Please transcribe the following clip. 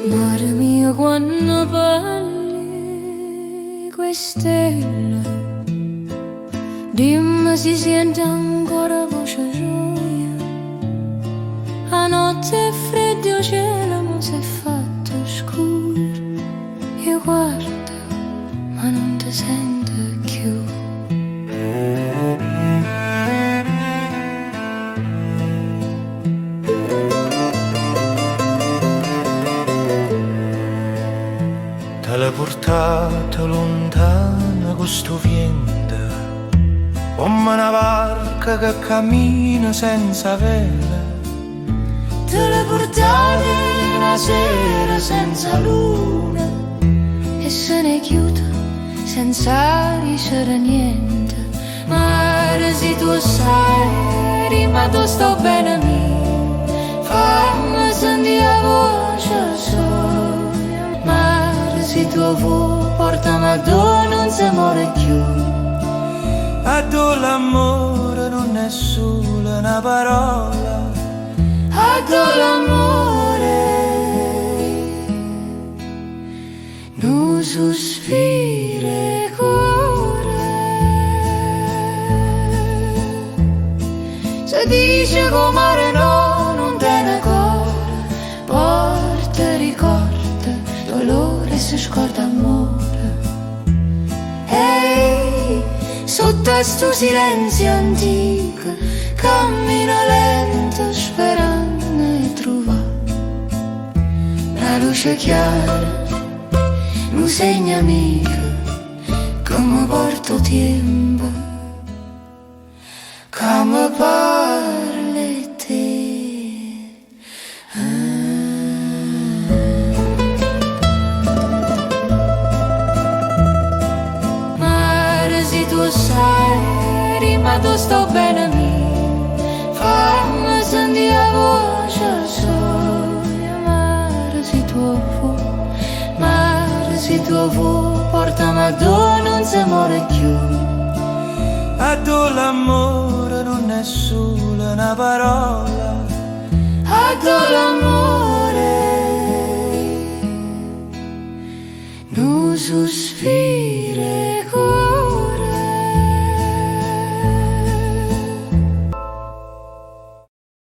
Mare mia, quando parli queste stelle, dimmi si sente ancora voce gioia. La notte è fredda, il cielo ma si è fatto scuro. Io guardo, ma non ti sento più. Te l'hai portato lontana con sto vento, come una barca che cammina senza vela. Te l'hai portata una sera senza luna e se ne chiude senza dicere niente. Mare, se tu sai, ma tu sto bene mio, fammi sentire la voce sola. Mare, se tu vuoi, portami a dove non si muore più. A dove l'amore non è solo una parola, Addo l'amore, non sospire cuore. Se dice che mare no, non te ne cuore, porta ricorda, dolore si scorda amore. Ehi, sotto a sto silenzio antico, cammino lento sperando di trovare una luce chiara, un segno amico come porto tempo, come parli te. Mare, se tu sai, ma tu sto bene mio, fammi sentire la voce sola. Mare, se tu vuoi, mare, se tu vuoi, portami a dove non si muore più. a dove l'amore non è solo una parola, Addo l'amore, non sospiro.